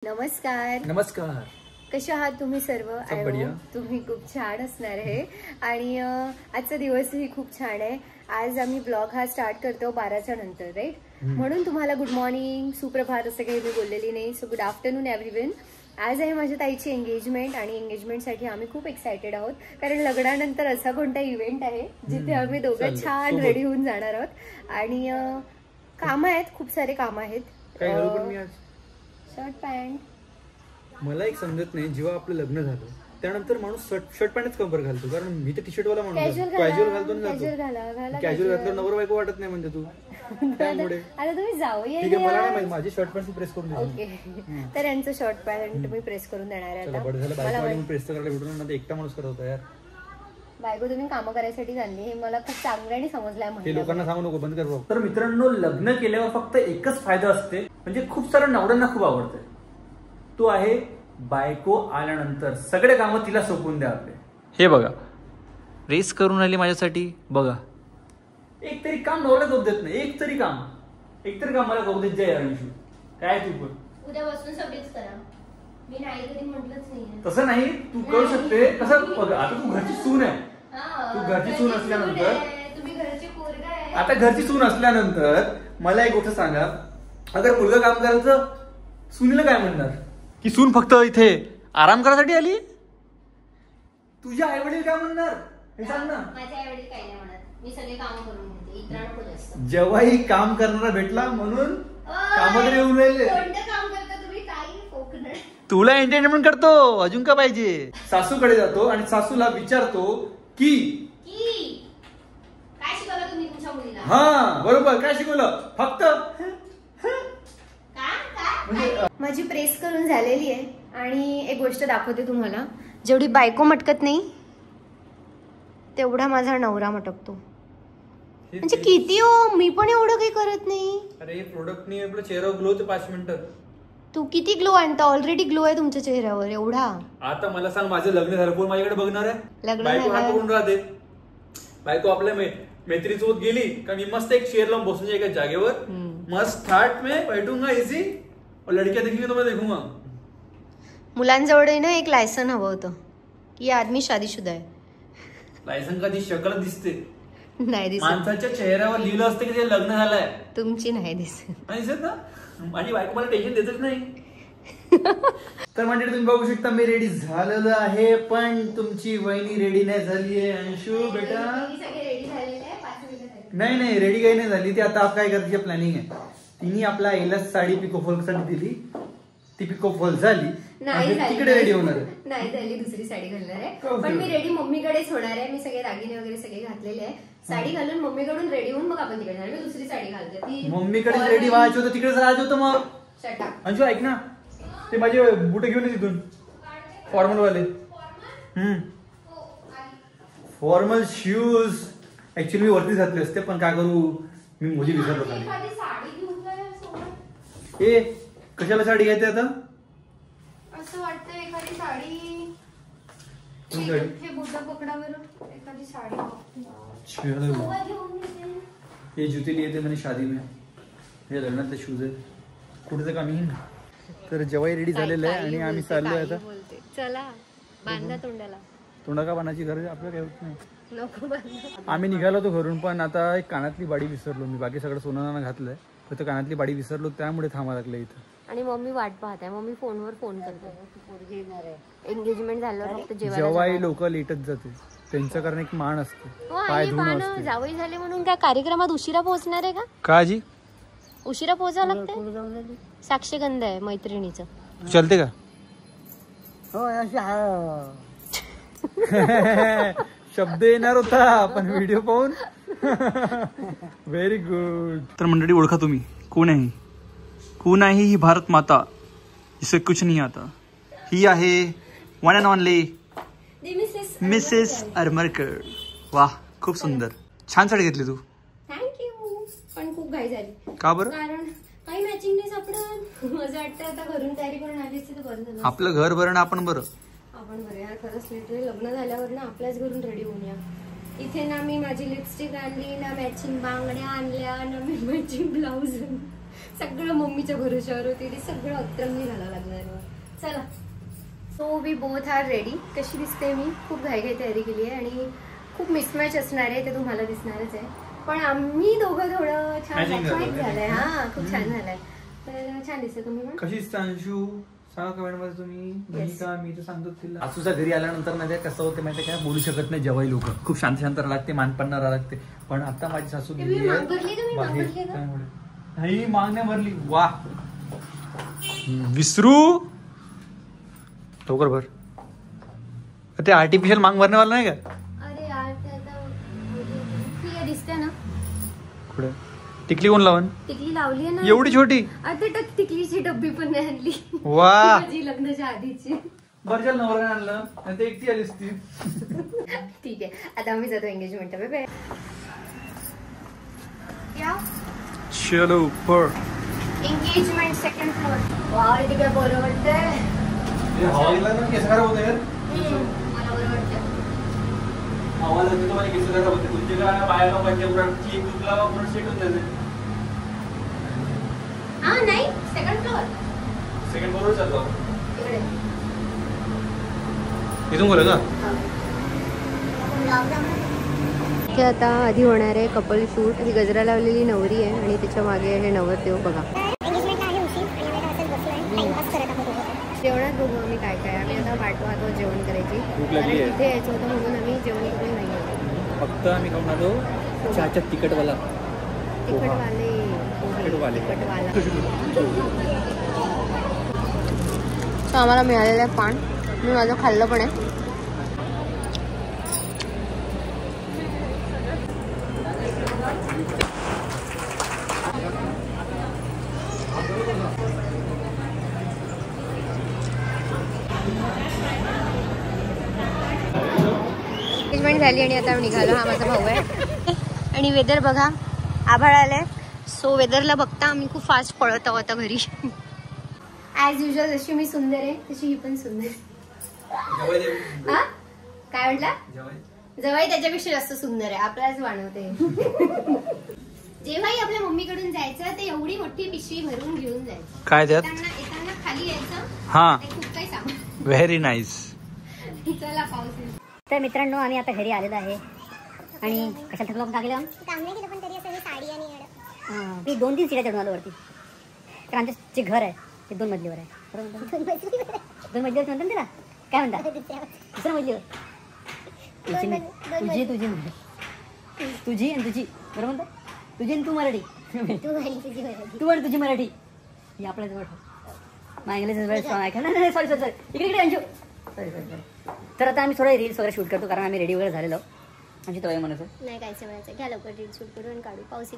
नमस्कार. नमस्कार. कशा आहात तुम्ही सर्व? तुम्ही खूप छान असणार आहे आणि आजचा दिवसही खूप छान आहे. आज आम्ही ब्लॉग हा स्टार्ट करतो 12च्या नंतर, राईट? म्हणून तुम्हाला गुड मॉर्निंग, सुप्रभात असं काही मी बोललेली नाही. So good afternoon everyone. आज आहे माझ्या ताईची एंगेजमेंट आणि एंगेजमेंटसाठी आम्ही खूप एक्सायटेड आहोत, कारण लग्नानंतर असा कोणता इव्हेंट आहे जिथे आम्ही दोघं छान रेडी होऊन जाणार आहोत. आणि कामं आहेत, खूप सारे कामं आहेत. Shirt pant. मला एक समजत नाही, जेव्हा आपलं लग्न झालं त्यानंतर माणूस शर्ट पॅन्टच कवर घालतो, कारण मी तर टी शर्ट वाला माणूस कॅज्युअल घालतो ना. कॅज्युअल घातलं नवर बायको वाटत नाही म्हणजे तू त्यामुळे. आता तुम्ही जाऊ या. ठीक आहे, मला नाही माहिती, माझी शर्ट पॅन्ट प्रेस करून दे. ओके, तर यांचं शर्ट पॅन्ट मी प्रेस करून देणार आहे. आता बायको प्रेस करायला भेटून ना, एकटा माणूस करत होता यार. बायको तुम्ही कामं करायसाठी आणली हे मला खूप चांगल्याने समजलंय. ते लोकांना सांगू नको, बंद कर. तर मित्रांनो, लग्न केल्यावर फक्त एकच फायदा असते, म्हणजे खूप साऱ्या नवऱ्यांना खूप आवडते, तो आहे बायको आल्यानंतर सगळे कामं तिला सोपवून द्या आपले. हे बघा, रेस करून आली माझ्यासाठी. बघा, एक तरी काम नवऱ्याला करू देत नाही. एक तरी काम मला करू देत जाय. काय तू पण उद्यापासून सगळीच करा. मी नाही कधी म्हटलंच नाही. तसं नाही, तू करू शकते. कसं बघ, आता तू घरची सून आहे. तू घरची सून असल्यानंतर, तुम्ही घरचे पोरगा आहे. आता घरची सून असल्यानंतर मला एक गोष्ट सांगा, अगर मुलगा काम करायचं, सुनीला काय म्हणणार? की सून फक्त इथे आराम करायसाठी आली? तुझे आई वडील काय म्हणणार हे सांग ना. माझे आई वडील काय नाही म्हणत, मी सगळे काम करून घेते. इतरा नको जास्त. जेव्हाही काम करणारा भेटला म्हणून कामाकडे येऊन राहिले. कोणतं काम करता तुम्ही? काही कोकणट. तुला एंटरटेनमेंट करतो, अजून का पाहिजे? सासूकडे जातो आणि सासूला विचारतो की काय शिकवलं तुम्ही तुमच्या मुलीला? हा बरोबर, काय शिकवलं? फक्त माझी प्रेस करून झालेली आहे आणि एक गोष्ट दाखवते तुम्हाला. जेवढी बायको मटकत नाही तेवढा माझा नवरा मटकतो. म्हणजे किती हो, मी पण एवढं काही करत नाही. अरे प्रोडक्ट नाही, आपलं चेहरा ग्लो ते 5 मिनिटं. तू किती ग्लो आणता? ऑलरेडी ग्लो आहे तुमच्या चेहऱ्यावर एवढा. आता मला सांग, माझं लग्न झालं, कोण माझ्याकडे बघणार आहे? बायको हात करून राहते. बायको आपल्या मैत्रीसोबत गेली का मी मस्त एक चेअर लावून बसून एका जागेवर, मस्त थाट में बैठूंगा इजी, और लड़कियां देखेंगी तो मैं देखूंगा. मुलांजवळ ना एक लायसन हवं होतं की आदमी शादीशुदा आहे. लायसन कधी शक्ल दिसते? नाही दिसत. माणसाच्या चेहऱ्यावर लिहिलं असतं की ते लग्न झालंय. तुमची नाही दिसत. नाही दिसत ना. माझी बायको मला टेन्शन देतच नाही. तर म्हणजे तुम्ही बघू शकता, मी रेडी झालेलं आहे, पण तुमची वहिनी रेडी नाही झाली आहे. अंशू बेटा नाही रेडी काही नाही झाली. ती आता काय करते प्लॅनिंग आहे. तिने आपल्या आईला साडी पिकोफॉल साठी दिली, ती पिकोफॉल झाली, तिकडे रेडी होणार आहे. नाही झाली, दुसरी साडी घालणार आहे. पण मी रेडी मम्मीकडेच होणार आहे. मी सगळे दागिने वगैरे सगळे घातलेले आहे. साडी घालून मम्मीकडून रेडी होऊन मग आपण तिकडे जाणार. मी दुसरी साडी घालते. ती मम्मीकडे रेडी व्हायचं होतं, तिकडे जायचं होतं. मग अंशू ऐक ना, ते माझे बुट घेऊन ये तिथून, फॉर्मल वाले. फॉर्मल शूज ऍक्च्युअली मी वरतीच घातले असते, पण काय करू, मी मोदी विसरलो खाली. ए कशाला साडी घ्यायची आता? असं वाटतं एखादी साडी. हे बुट पकडावर एखादी साडी. ये जूते लिए थे मैंने शादी में, हे लग्नातले शूज आहे. कुठे काम येईल. तर जेव्हाही रेडी झालेलं आहे आणि आम्ही चाललोय आता. चला बांधा तोंडाला. तोंडा का बांधायची गरज आपल्याला काही होत नाही. आम्ही निघालो होतो घरून, पण आता एक कानातली बाडी विसरलो मी. बाकी सगळं सोनं घातलंय, फक्त कानातली बाडी विसरलो, त्यामुळे थांबा लागलं इथं. आणि मम्मी वाट पाहत आहे. मम्मी फोनवर फोन करते. एंगेजमेंट झाल्यावर फक्त जेव्हाही लोक लेटच जाते, त्यांचं कारण एक मान असते. जावई झाले म्हणून काय कार्यक्रमात उशिरा पोहोचणार आहे का? काजी उशिरा पोहोचावं लागतं. साक्षगंध आहे मैत्रिणीचं. चलते का? शब्द येणार होता पण व्हिडिओ पाहून. Very good. तर मंडळी, ओळखा तुम्ही कोण आहे? कोण आहे ही भारत माता, जिसे कुछ नहीं आता. ही आहे वन अँड ओनली मिसेस अरमरकर. वाह, खूप सुंदर, छान साडी घेतली तू. थँक्यू. पण खूप घाई झाली. का बरं? कारण काही मॅचिंग नाही सापडत. मजा वाटतं आता घरून तयारी करून आली असते तर बरं झालं. आपलं घर बरं ना आपण बरं. आपण बरं यार, खरंच लिटरली लग्न झाल्यावर ना आपल्याच घरून रेडी होऊन या. इथे ना मी माझी लिपस्टिक आणली, ना मॅचिंग बांगड्या आणल्या, ना मी मॅचिंग ब्लाऊज. सगळं मम्मीच्या भरोश्यावर होते, ते सगळं अतरंगी झालं लग्नावर. चला, so we both are ready. कशी दिसते मी? खूप घाई तयारी केली आहे आणि खूप मिसमॅच असणार आहे, ते तुम्हाला दिसणारच आहे. पण आम्ही दोघं थोडं छान मॅच झालंय. हा, खूप छान झालंय. तर छान दिसते. तुम्ही पण कशी दिसते अंशू? सांगा कमेंट मध्ये तुम्ही. मी तर सांगतो तिला. आसूच्या घरी आल्यानंतर नाही कसं होते माहिती काय, बोलू शकत नाही जेव्हाही लोक खूप शांत शांत लागते, मानपण लागते. पण आता माझी सासू गेली आहे नाही, माग नाही भरली. वा, विसरू लवकर भर. ते आर्टिफिशियल मांग भरण्यावाला नाही का? अरे यार, ठीक आहे, दिसते ना. कुठे टिकली कोण लावून? टिकली लावली आहे ना, एवढी छोटी. आता टिकलीची डब्बी पण नाही आणली. वा, माझी लग्नाच्या आधीची. बरं नवरा आणलं आणि ते एकटी आलीस ती. ठीक आहे, आता आम्ही जातो एंगेजमेंट. बाय. चलो ऊपर. Engagement second floor. वाव, इथे काय बरं वाटतंय. हवा गेला ना, केस खराब होते यार. मला बरं वाटतं. हवा लागते तो माझे केस खराब होते. तुझ्या बाया लोकांच्या उराची एक दुखला म्हणून सेट होत जाते. हा नाही, सेकंड फ्लोर. सेकंड फ्लोर चाललो इकडे. इथून बोला का? हे आता आधी होणार आहे कपल शूट. ही गजरा लावलेली नवरी आहे आणि त्याच्या मागे हे नवरदेव. बघा, जेवणात बघू आम्ही काय काय. आम्ही आता वाट पाहतो जेवण करायची. इथे यायचं होतं म्हणून आम्ही जेवण करून नाही आलो. फक्त आम्ही खाऊन आलो चहाच्या तिखटवाला. आम्हाला मिळालेलं आहे पान. मी माझं खाल्लं पण आहे. एंगेजमेंट झाली आणि आता निघालो. हा माझा भाऊ आहे. आणि वेदर बघा, आभाळ आलंय. सो वेदरला बघता आम्ही खूप फास्ट पळत आहोत आता घरी. ऍज युजल जशी मी सुंदर आहे तशी ही पण सुंदर. हा, काय म्हटला? जवाई त्याच्यापेक्षा जास्त सुंदर आहे. आपल्यालाच वाढवते. जेव्हाही आपल्या मम्मीकडून जायचं ते एवढी मोठी पिशवी भरून घेऊन जायचं. काय त्यात? येताना खाली यायचं. हा, खूप काही सामान. Very nice. चला पाऊस. तर मित्रांनो, आम्ही आता घरी आलेलो आहे आणि कशाला थकलो? का गेलं? काम नाही केलं पण तरी असं साडी आणि मी 2-3 सीट्या चढून आलो वरती. तर आमचे जे घर आहे ते 2 मजलीवर आहे. बरोबर? 2 मजलीवर म्हणतात त्याला काय म्हणतात? दुसऱ्या मजलीवर. तुझी म्हणते, तुझी आणि तुझी बरोबर म्हणतात. तुझी आणि तू मराठी. तू आणि तुझी मराठी ही आपल्या जवळ. इंग्लिश सॉरी इकडे अंशू. सॉरी. तर आता आम्ही थोडं रील्स वगैरे शूट करतो कारण आम्ही रेडी वगैरे झालेलो. आमची तवय म्हणायचं नाही, काय म्हणायचं. घ्या लवकर रील शूट करून काढू. पाऊस